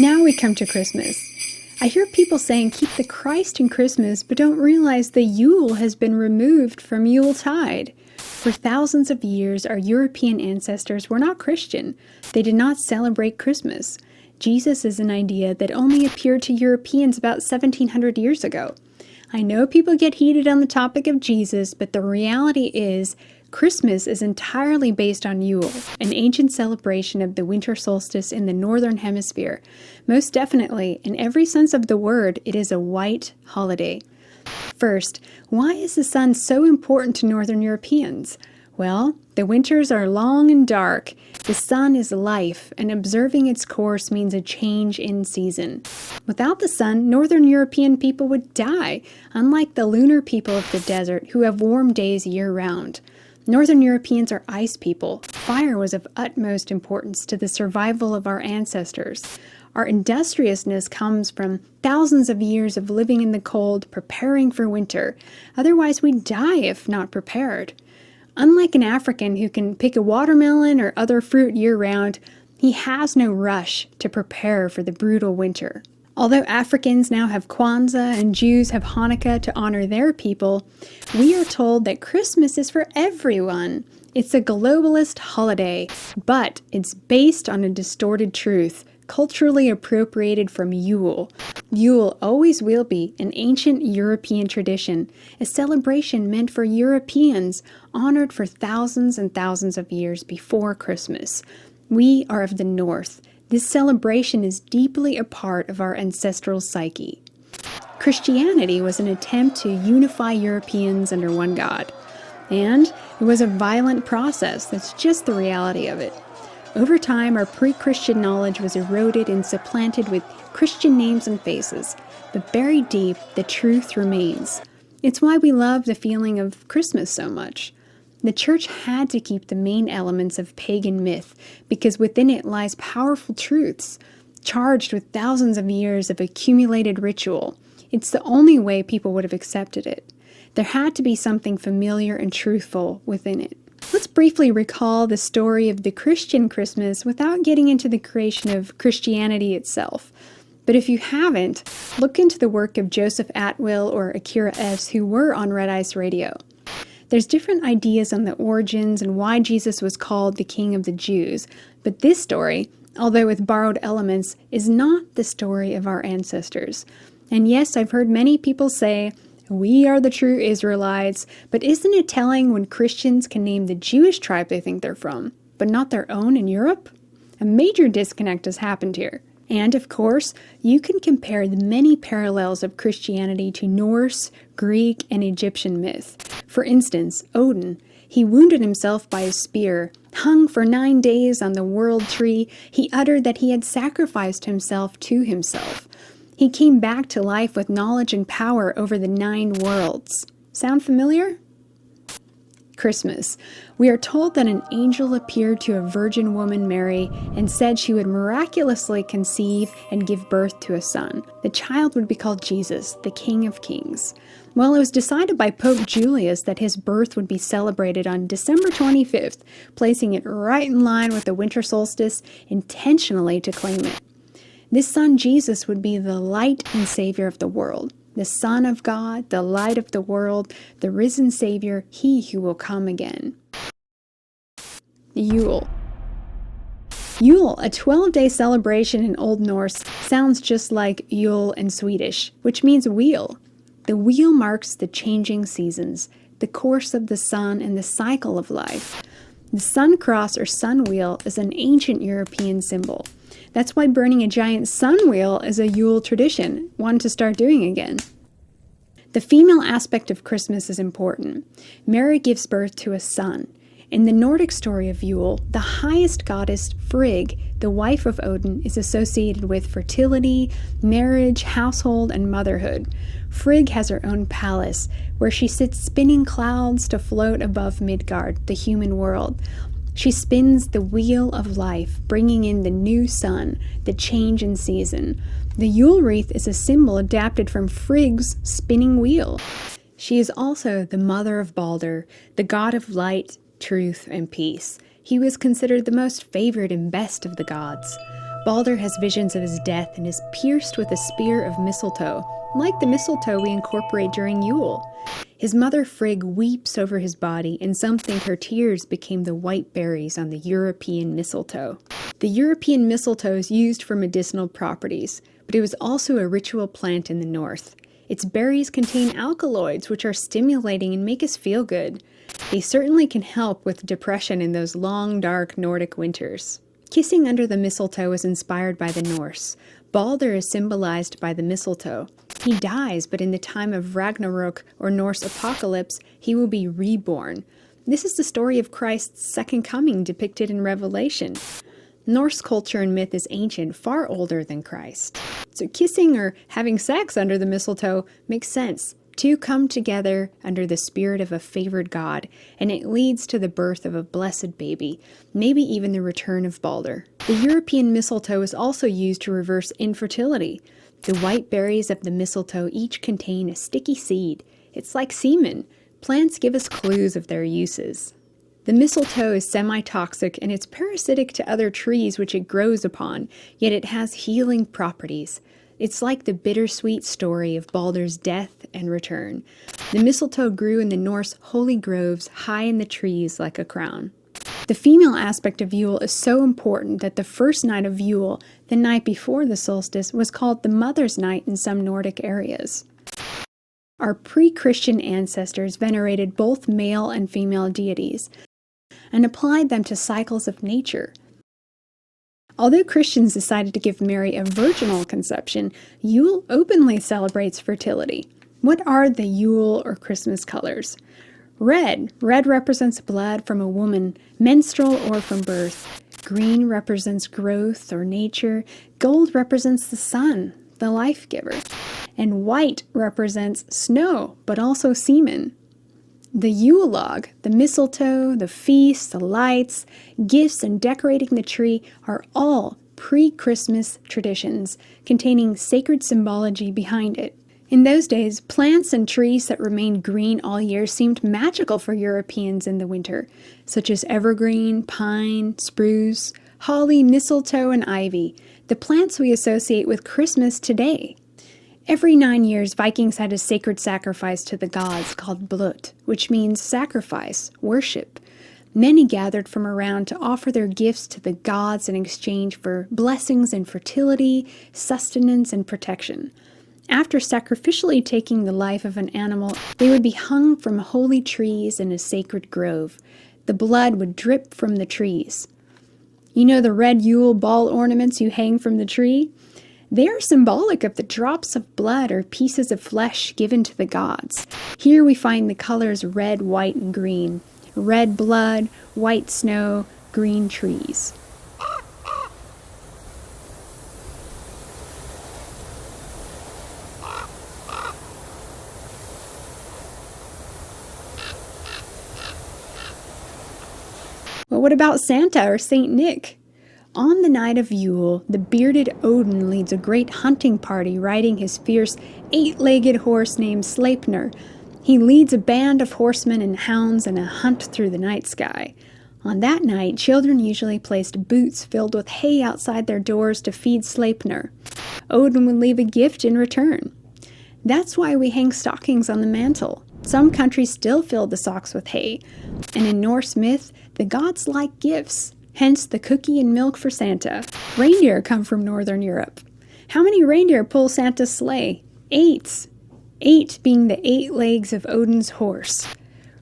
Now we come to Christmas. I hear people saying keep the Christ in Christmas, but don't realize the Yule has been removed from Yuletide. For thousands of years, our European ancestors were not Christian. They did not celebrate Christmas. Jesus is an idea that only appeared to Europeans about 1700 years ago. I know people get heated on the topic of Jesus, but the reality is Christmas is entirely based on Yule, an ancient celebration of the winter solstice in the Northern Hemisphere. Most definitely, in every sense of the word, it is a white holiday. First, why is the sun so important to Northern Europeans? Well, the winters are long and dark. The sun is life, and observing its course means a change in season. Without the sun, Northern European people would die, unlike the lunar people of the desert who have warm days year-round. Northern Europeans are ice people. Fire was of utmost importance to the survival of our ancestors. Our industriousness comes from thousands of years of living in the cold, preparing for winter. Otherwise, we'd die if not prepared. Unlike an African who can pick a watermelon or other fruit year-round, he has no rush to prepare for the brutal winter. Although Africans now have Kwanzaa and Jews have Hanukkah to honor their people, we are told that Christmas is for everyone. It's a globalist holiday, but it's based on a distorted truth, culturally appropriated from Yule. Yule always will be an ancient European tradition, a celebration meant for Europeans, honored for thousands and thousands of years before Christmas. We are of the North. This celebration is deeply a part of our ancestral psyche. Christianity was an attempt to unify Europeans under one God, and it was a violent process. That's just the reality of it. Over time, our pre-Christian knowledge was eroded and supplanted with Christian names and faces, but buried deep, the truth remains. It's why we love the feeling of Christmas so much. The church had to keep the main elements of pagan myth because within it lies powerful truths, charged with thousands of years of accumulated ritual. It's the only way people would have accepted it. There had to be something familiar and truthful within it. Let's briefly recall the story of the Christian Christmas without getting into the creation of Christianity itself. But if you haven't, look into the work of Joseph Atwill or Akira S., who were on Red Ice Radio. There's different ideas on the origins and why Jesus was called the King of the Jews, but this story, although with borrowed elements, is not the story of our ancestors. And yes, I've heard many people say, we are the true Israelites, but isn't it telling when Christians can name the Jewish tribe they think they're from, but not their own in Europe? A major disconnect has happened here. And, of course, you can compare the many parallels of Christianity to Norse, Greek, and Egyptian myth. For instance, Odin. He wounded himself by a spear. Hung for 9 days on the world tree, he uttered that he had sacrificed himself to himself. He came back to life with knowledge and power over the 9 worlds. Sound familiar? Christmas. We are told that an angel appeared to a virgin woman, Mary, and said she would miraculously conceive and give birth to a son. The child would be called Jesus, the King of Kings. Well, it was decided by Pope Julius that his birth would be celebrated on December 25th, placing it right in line with the winter solstice, intentionally to claim it. This son Jesus would be the light and savior of the world. The Son of God, the light of the world, the risen Savior, he who will come again. Yule. Yule, a 12-day celebration in Old Norse, sounds just like Yule in Swedish, which means wheel. The wheel marks the changing seasons, the course of the sun, and the cycle of life. The sun cross or sun wheel is an ancient European symbol. That's why burning a giant sun wheel is a Yule tradition, one to start doing again. The female aspect of Christmas is important. Mary gives birth to a son. In the Nordic story of Yule, the highest goddess, Frigg, the wife of Odin, is associated with fertility, marriage, household, and motherhood. Frigg has her own palace, where she sits spinning clouds to float above Midgard, the human world. She spins the wheel of life, bringing in the new sun, the change in season. The Yule wreath is a symbol adapted from Frigg's spinning wheel. She is also the mother of Balder, the god of light, truth, and peace. He was considered the most favored and best of the gods. Balder has visions of his death and is pierced with a spear of mistletoe, like the mistletoe we incorporate during Yule. His mother Frigg weeps over his body, and some think her tears became the white berries on the European mistletoe. The European mistletoe is used for medicinal properties, but it was also a ritual plant in the north. Its berries contain alkaloids, which are stimulating and make us feel good. They certainly can help with depression in those long, dark Nordic winters. Kissing under the mistletoe is inspired by the Norse. Balder is symbolized by the mistletoe. He dies, but in the time of Ragnarok or Norse apocalypse, he will be reborn. This is the story of Christ's second coming depicted in Revelation. Norse culture and myth is ancient, far older than Christ. So kissing or having sex under the mistletoe makes sense. Two come together under the spirit of a favored god, and it leads to the birth of a blessed baby, maybe even the return of Balder. The European mistletoe is also used to reverse infertility. The white berries of the mistletoe each contain a sticky seed. It's like semen. Plants give us clues of their uses. The mistletoe is semi-toxic and it's parasitic to other trees which it grows upon, yet it has healing properties. It's like the bittersweet story of Balder's death and return. The mistletoe grew in the Norse holy groves high in the trees like a crown. The female aspect of Yule is so important that the first night of Yule, the night before the solstice, was called the Mother's Night in some Nordic areas. Our pre-Christian ancestors venerated both male and female deities and applied them to cycles of nature. Although Christians decided to give Mary a virginal conception, Yule openly celebrates fertility. What are the Yule or Christmas colors? Red. Red represents blood from a woman, menstrual or from birth. Green represents growth or nature. Gold represents the sun, the life giver. And white represents snow, but also semen. The Yule log, the mistletoe, the feasts, the lights, gifts, and decorating the tree are all pre-Christmas traditions containing sacred symbology behind it. In those days, plants and trees that remained green all year seemed magical for Europeans in the winter, such as evergreen, pine, spruce, holly, mistletoe, and ivy, the plants we associate with Christmas today. Every 9 years, Vikings had a sacred sacrifice to the gods called blut, which means sacrifice, worship. Many gathered from around to offer their gifts to the gods in exchange for blessings and fertility, sustenance, and protection. After sacrificially taking the life of an animal, they would be hung from holy trees in a sacred grove. The blood would drip from the trees. You know the red Yule ball ornaments you hang from the tree? They are symbolic of the drops of blood or pieces of flesh given to the gods. Here we find the colors red, white, and green. Red blood, white snow, green trees. Well, what about Santa or Saint Nick? On the night of Yule, the bearded Odin leads a great hunting party riding his fierce 8-legged horse named Sleipnir. He leads a band of horsemen and hounds in a hunt through the night sky. On that night, children usually placed boots filled with hay outside their doors to feed Sleipnir. Odin would leave a gift in return. That's why we hang stockings on the mantle. Some countries still fill the socks with hay. And in Norse myth, the gods like gifts. Hence the cookie and milk for Santa. Reindeer come from Northern Europe. How many reindeer pull Santa's sleigh? 8. 8 being the 8 legs of Odin's horse.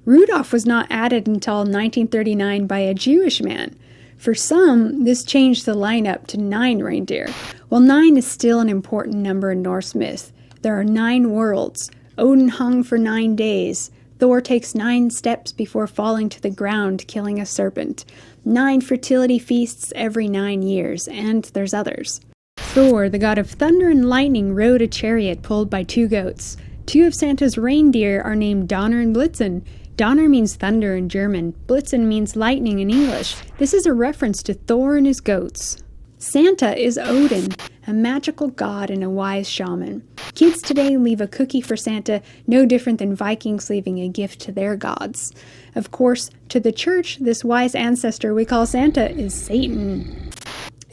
Rudolph was not added until 1939 by a Jewish man. For some, this changed the lineup to 9 reindeer. While 9 is still an important number in Norse myth, there are 9 worlds. Odin hung for 9 days. Thor takes 9 steps before falling to the ground, killing a serpent. 9 fertility feasts every 9 years, and there's others. Thor, the god of thunder and lightning, rode a chariot pulled by 2 goats. 2 of Santa's reindeer are named Donner and Blitzen. Donner means thunder in German. Blitzen means lightning in English. This is a reference to Thor and his goats. Santa is Odin, a magical god and a wise shaman. Kids today leave a cookie for Santa, no different than Vikings leaving a gift to their gods. Of course, to the church, this wise ancestor we call Santa is Satan.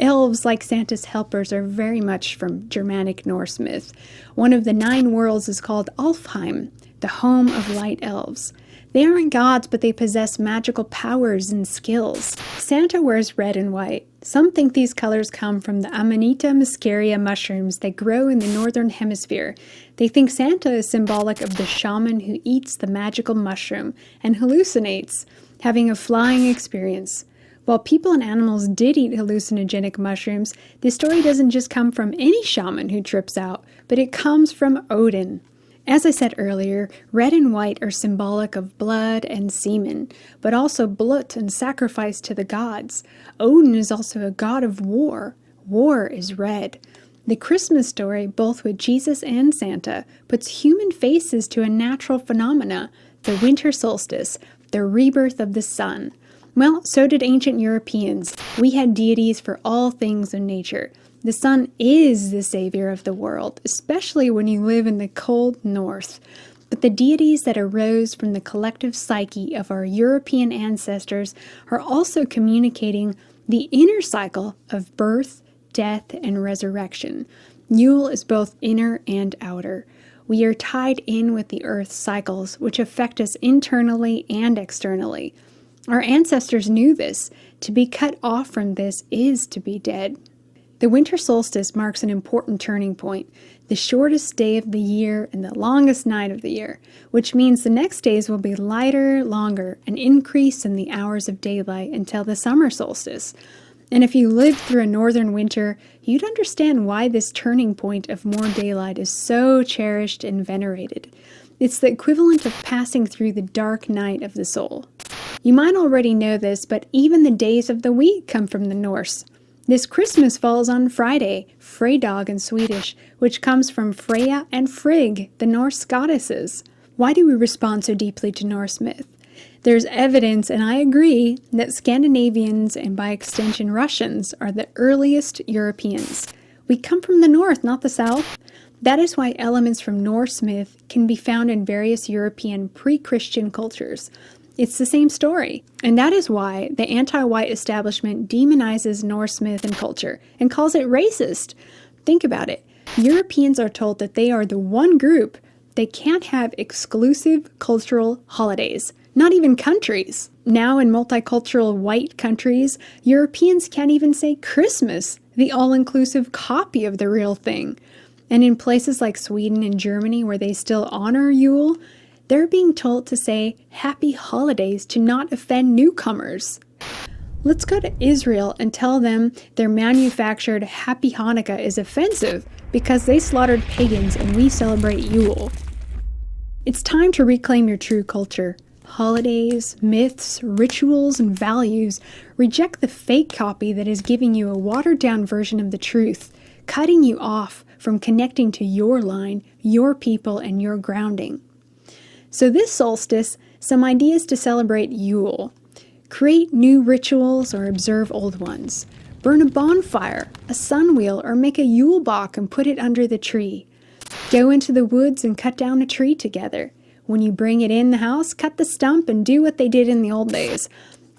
Elves, like Santa's helpers, are very much from Germanic Norse myth. One of the 9 worlds is called Alfheim, the home of light elves. They aren't gods, but they possess magical powers and skills. Santa wears red and white. Some think these colors come from the Amanita muscaria mushrooms that grow in the Northern Hemisphere. They think Santa is symbolic of the shaman who eats the magical mushroom and hallucinates, having a flying experience. While people and animals did eat hallucinogenic mushrooms, this story doesn't just come from any shaman who trips out, but it comes from Odin. As I said earlier, red and white are symbolic of blood and semen, but also blood and sacrifice to the gods. Odin is also a god of war. War is red. The Christmas story, both with Jesus and Santa, puts human faces to a natural phenomena, the winter solstice, the rebirth of the sun. Well, so did ancient Europeans. We had deities for all things in nature. The sun is the savior of the world, especially when you live in the cold north. But the deities that arose from the collective psyche of our European ancestors are also communicating the inner cycle of birth, death, and resurrection. Yule is both inner and outer. We are tied in with the earth's cycles, which affect us internally and externally. Our ancestors knew this. To be cut off from this is to be dead. The winter solstice marks an important turning point, the shortest day of the year and the longest night of the year, which means the next days will be lighter, longer, an increase in the hours of daylight until the summer solstice. And if you lived through a northern winter, you'd understand why this turning point of more daylight is so cherished and venerated. It's the equivalent of passing through the dark night of the soul. You might already know this, but even the days of the week come from the Norse. This Christmas falls on Friday, Fredag in Swedish, which comes from Freya and Frigg, the Norse goddesses. Why do we respond so deeply to Norse myth? There's evidence, and I agree, that Scandinavians and by extension Russians are the earliest Europeans. We come from the north, not the south. That is why elements from Norse myth can be found in various European pre-Christian cultures. It's the same story, and that is why the anti-white establishment demonizes Norse myth and culture and calls it racist. Think about it. Europeans are told that they are the one group that can't have exclusive cultural holidays, not even countries. Now in multicultural white countries, Europeans can't even say Christmas, the all-inclusive copy of the real thing. And in places like Sweden and Germany where they still honor Yule, they're being told to say happy holidays to not offend newcomers. Let's go to Israel and tell them their manufactured Happy Hanukkah is offensive because they slaughtered pagans and we celebrate Yule. It's time to reclaim your true culture. Holidays, myths, rituals, and values. Reject the fake copy that is giving you a watered-down version of the truth, cutting you off from connecting to your line, your people, and your grounding. So this solstice, some ideas to celebrate Yule. Create new rituals or observe old ones. Burn a bonfire, a sun wheel, or make a Yule bock and put it under the tree. Go into the woods and cut down a tree together. When you bring it in the house, cut the stump and do what they did in the old days.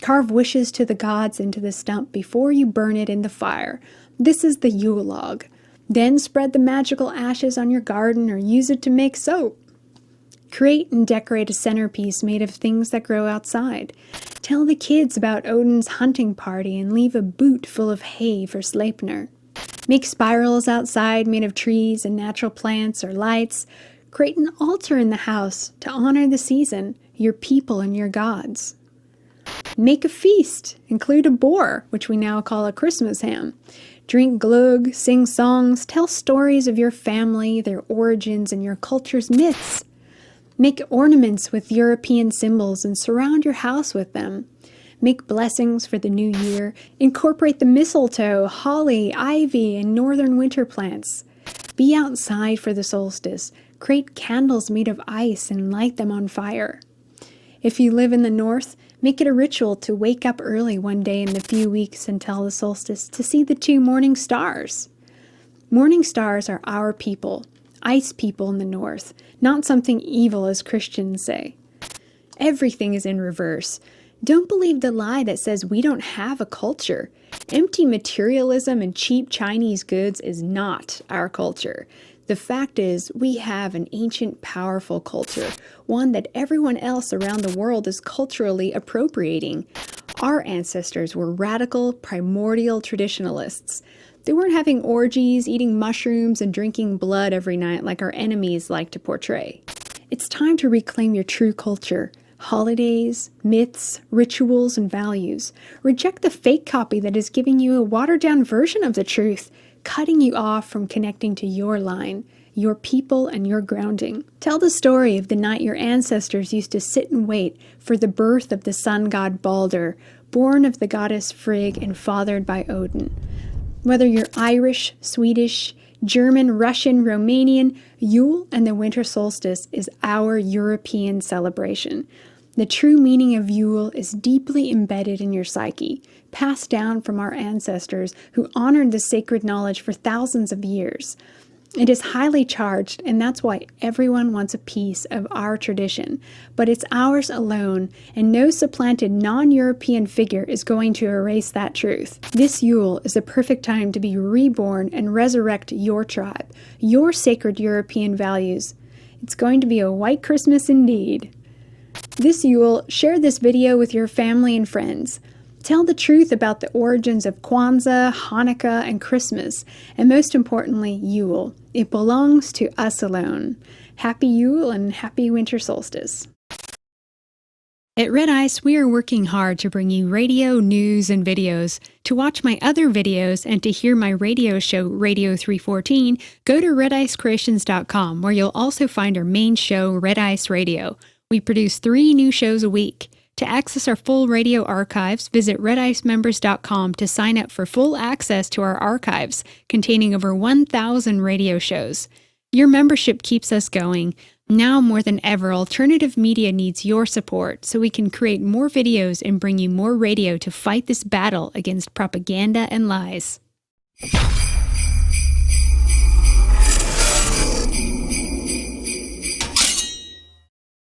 Carve wishes to the gods into the stump before you burn it in the fire. This is the Yule log. Then spread the magical ashes on your garden or use it to make soap. Create and decorate a centerpiece made of things that grow outside. Tell the kids about Odin's hunting party and leave a boot full of hay for Sleipnir. Make spirals outside made of trees and natural plants or lights. Create an altar in the house to honor the season, your people, and your gods. Make a feast. Include a boar, which we now call a Christmas ham. Drink glögg, sing songs, tell stories of your family, their origins, and your culture's myths. Make ornaments with European symbols and surround your house with them. Make blessings for the new year. Incorporate the mistletoe, holly, ivy, and northern winter plants. Be outside for the solstice. Create candles made of ice and light them on fire. If you live in the north, make it a ritual to wake up early one day in the few weeks until the solstice to see the 2 morning stars. Morning stars are our people, ice people in the north, not something evil as Christians say. Everything is in reverse. Don't believe the lie that says we don't have a culture. Empty materialism and cheap Chinese goods is not our culture. The fact is, we have an ancient, powerful culture, one that everyone else around the world is culturally appropriating. Our ancestors were radical, primordial traditionalists. They weren't having orgies, eating mushrooms, and drinking blood every night like our enemies like to portray. It's time to reclaim your true culture. Holidays, myths, rituals, and values. Reject the fake copy that is giving you a watered-down version of the truth, cutting you off from connecting to your line, your people, and your grounding. Tell the story of the night your ancestors used to sit and wait for the birth of the sun god Balder, born of the goddess Frigg and fathered by Odin. Whether you're Irish, Swedish, German, Russian, Romanian, Yule and the Winter Solstice is our European celebration. The true meaning of Yule is deeply embedded in your psyche, passed down from our ancestors who honored this sacred knowledge for thousands of years. It is highly charged, and that's why everyone wants a piece of our tradition. But it's ours alone, and no supplanted non-European figure is going to erase that truth. This Yule is the perfect time to be reborn and resurrect your tribe, your sacred European values. It's going to be a white Christmas indeed. This Yule, share this video with your family and friends. Tell the truth about the origins of Kwanzaa, Hanukkah, and Christmas, and most importantly, Yule. It belongs to us alone. Happy Yule and happy Winter Solstice. At Red Ice, we are working hard to bring you radio, news, and videos. To watch my other videos and to hear my radio show, Radio 314, go to redicecreations.com, where you'll also find our main show, Red Ice Radio. We produce 3 new shows a week. To access our full radio archives, visit redicemembers.com to sign up for full access to our archives, containing over 1,000 radio shows. Your membership keeps us going. Now more than ever, alternative media needs your support so we can create more videos and bring you more radio to fight this battle against propaganda and lies.